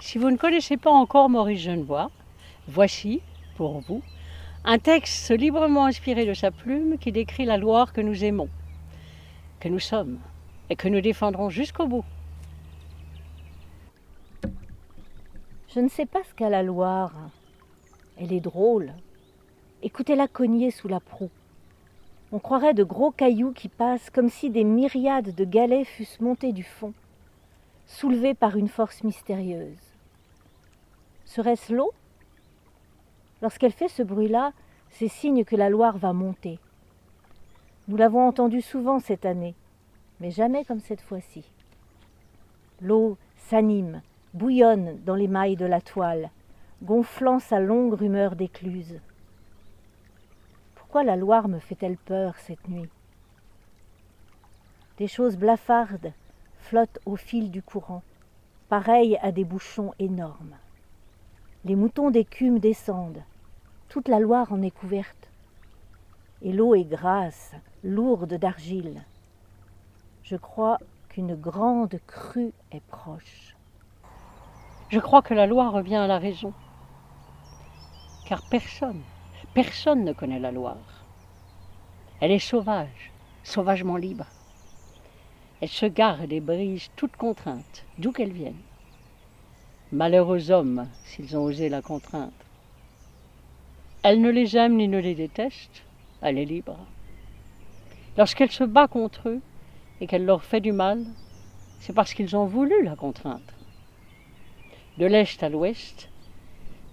Si vous ne connaissez pas encore Maurice Genevoix, voici, pour vous, un texte librement inspiré de sa plume qui décrit la Loire que nous aimons, que nous sommes et que nous défendrons jusqu'au bout. Je ne sais pas ce qu'a la Loire. Elle est drôle. Écoutez-la cogner sous la proue. On croirait de gros cailloux qui passent comme si des myriades de galets fussent montés du fond, soulevés par une force mystérieuse. Serait-ce l'eau ? Lorsqu'elle fait ce bruit-là, c'est signe que la Loire va monter. Nous l'avons entendu souvent cette année, mais jamais comme cette fois-ci. L'eau s'anime, bouillonne dans les mailles de la toile, gonflant sa longue rumeur d'écluse. Pourquoi la Loire me fait-elle peur cette nuit ? Des choses blafardes flottent au fil du courant, pareilles à des bouchons énormes. Les moutons d'écume descendent, toute la Loire en est couverte. Et l'eau est grasse, lourde d'argile. Je crois qu'une grande crue est proche. Je crois que la Loire revient à la raison, car personne ne connaît la Loire. Elle est sauvage, sauvagement libre. Elle se garde et brise toute contrainte, d'où qu'elle vienne. Malheureux hommes, s'ils ont osé la contraindre. Elle ne les aime ni ne les déteste, elle est libre. Lorsqu'elle se bat contre eux et qu'elle leur fait du mal, c'est parce qu'ils ont voulu la contraindre. De l'est à l'ouest,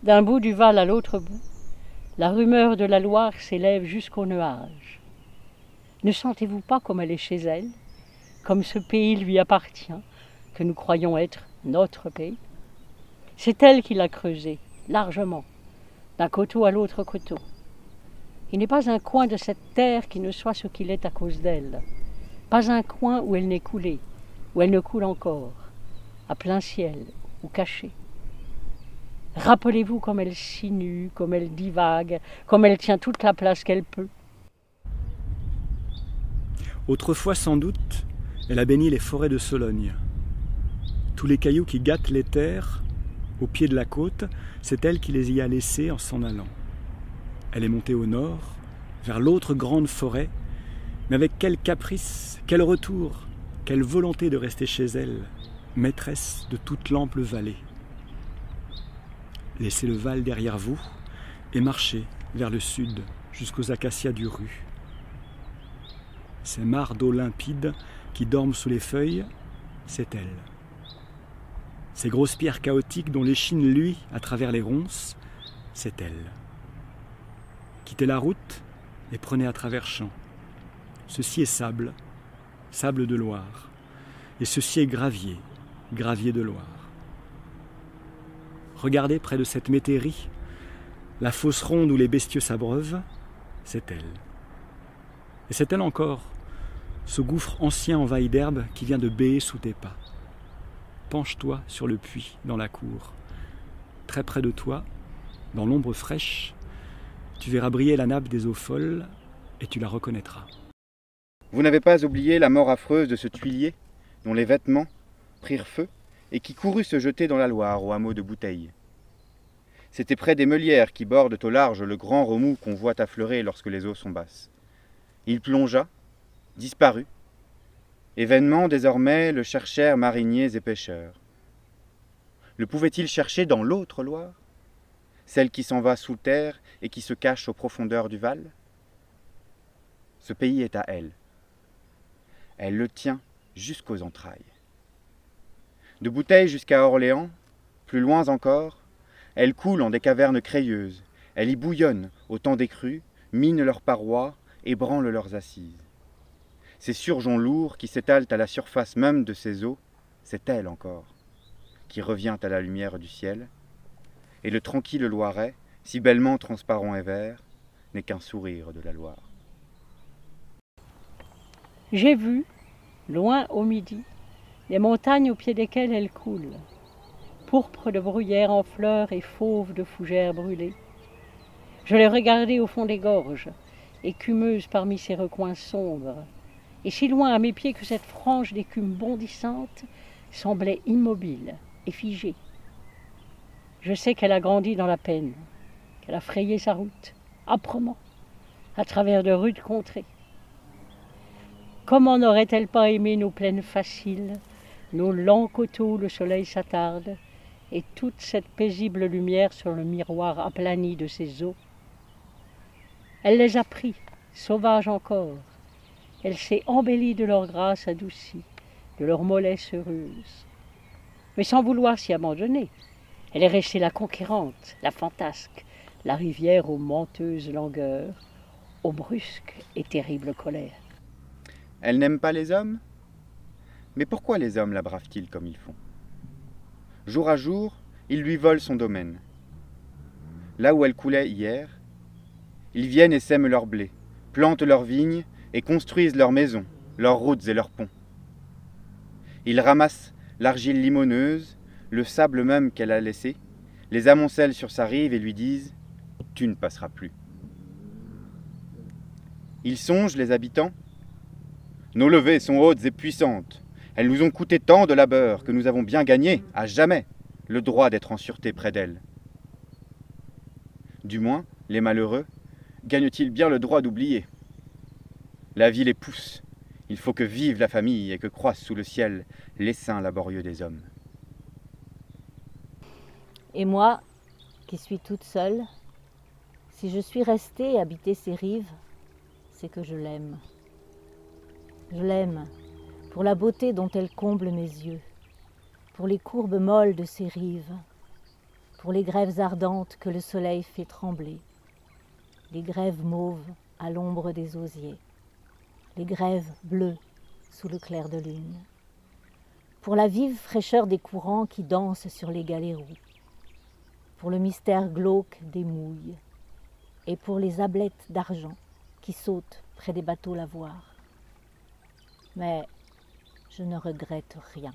d'un bout du Val à l'autre bout, la rumeur de la Loire s'élève jusqu'aux nuages. Ne sentez-vous pas comme elle est chez elle, comme ce pays lui appartient, que nous croyons être notre pays ? C'est elle qui l'a creusé, largement, d'un coteau à l'autre coteau. Il n'est pas un coin de cette terre qui ne soit ce qu'il est à cause d'elle, pas un coin où elle n'ait coulé, où elle ne coule encore, à plein ciel ou cachée. Rappelez-vous comme elle sinue, comme elle divague, comme elle tient toute la place qu'elle peut. Autrefois, sans doute, elle a béni les forêts de Sologne. Tous les cailloux qui gâtent les terres, au pied de la côte, c'est elle qui les y a laissés en s'en allant. Elle est montée au nord, vers l'autre grande forêt, mais avec quel caprice, quel retour, quelle volonté de rester chez elle, maîtresse de toute l'ample vallée. Laissez le Val derrière vous et marchez vers le sud jusqu'aux acacias du Ruz. Ces mares d'eau limpide qui dorment sous les feuilles, c'est elle. Ces grosses pierres chaotiques dont l'échine luit à travers les ronces, c'est elle. Quittez la route et prenez à travers champs. Ceci est sable, sable de Loire, et ceci est gravier, gravier de Loire. Regardez près de cette métairie, la fosse ronde où les bestiaux s'abreuvent, c'est elle. Et c'est elle encore, ce gouffre ancien envahi d'herbe qui vient de béer sous tes pas. Penche-toi sur le puits dans la cour. Très près de toi, dans l'ombre fraîche, tu verras briller la nappe des eaux folles et tu la reconnaîtras. Vous n'avez pas oublié la mort affreuse de ce tuilier dont les vêtements prirent feu et qui courut se jeter dans la Loire au hameau de Bouteille. C'était près des meulières qui bordent au large le grand remous qu'on voit affleurer lorsque les eaux sont basses. Il plongea, disparut. Événements désormais le cherchèrent mariniers et pêcheurs. Le pouvait-il chercher dans l'autre Loire, celle qui s'en va sous terre et qui se cache aux profondeurs du Val ? Ce pays est à elle. Elle le tient jusqu'aux entrailles. De Bouteille jusqu'à Orléans, plus loin encore, elle coule en des cavernes crayeuses, elle y bouillonne au temps des crues, mine leurs parois, ébranle leurs assises. Ces surgeons lourds qui s'étalent à la surface même de ces eaux, c'est elle encore, qui revient à la lumière du ciel, et le tranquille Loiret, si bellement transparent et vert, n'est qu'un sourire de la Loire. J'ai vu, loin au midi, les montagnes au pied desquelles elle coule, pourpre de bruyère en fleurs et fauve de fougères brûlées. Je l'ai regardée au fond des gorges, écumeuse parmi ces recoins sombres, et si loin à mes pieds que cette frange d'écume bondissante semblait immobile et figée. Je sais qu'elle a grandi dans la peine, qu'elle a frayé sa route, âprement, à travers de rudes contrées. Comment n'aurait-elle pas aimé nos plaines faciles, nos lents coteaux où le soleil s'attarde, et toute cette paisible lumière sur le miroir aplani de ses eaux. Elle les a pris, sauvages encore. Elle s'est embellie de leur grâce adoucie, de leur mollesse heureuse. Mais sans vouloir s'y abandonner. Elle est restée la conquérante, la fantasque, la rivière aux menteuses langueurs, aux brusques et terribles colères. Elle n'aime pas les hommes? Mais pourquoi les hommes la bravent-ils comme ils font? Jour à jour, ils lui volent son domaine. Là où elle coulait hier, ils viennent et sèment leur blé, plantent leurs vignes et construisent leurs maisons, leurs routes et leurs ponts. Ils ramassent l'argile limoneuse, le sable même qu'elle a laissé, les amoncellent sur sa rive et lui disent « Tu ne passeras plus ». Ils songent, les habitants. Nos levées sont hautes et puissantes. Elles nous ont coûté tant de labeur que nous avons bien gagné, à jamais, le droit d'être en sûreté près d'elles. Du moins, les malheureux gagnent-ils bien le droit d'oublier? La vie les pousse. Il faut que vive la famille et que croissent sous le ciel l'essaim laborieux des hommes. Et moi, qui suis toute seule, si je suis restée habiter ces rives, c'est que je l'aime. Je l'aime pour la beauté dont elle comble mes yeux, pour les courbes molles de ses rives, pour les grèves ardentes que le soleil fait trembler, les grèves mauves à l'ombre des osiers, les grèves bleues sous le clair de lune, pour la vive fraîcheur des courants qui dansent sur les galérous, pour le mystère glauque des mouilles, et pour les ablettes d'argent qui sautent près des bateaux lavoirs. Mais je ne regrette rien.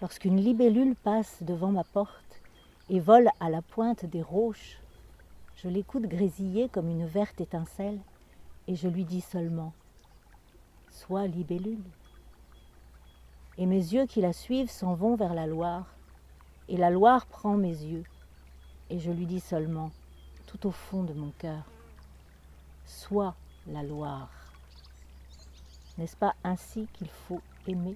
Lorsqu'une libellule passe devant ma porte et vole à la pointe des roches, je l'écoute grésiller comme une verte étincelle et je lui dis seulement « Sois libellule ». Et mes yeux qui la suivent s'en vont vers la Loire, et la Loire prend mes yeux, et je lui dis seulement, tout au fond de mon cœur, « Sois la Loire ». N'est-ce pas ainsi qu'il faut aimer ?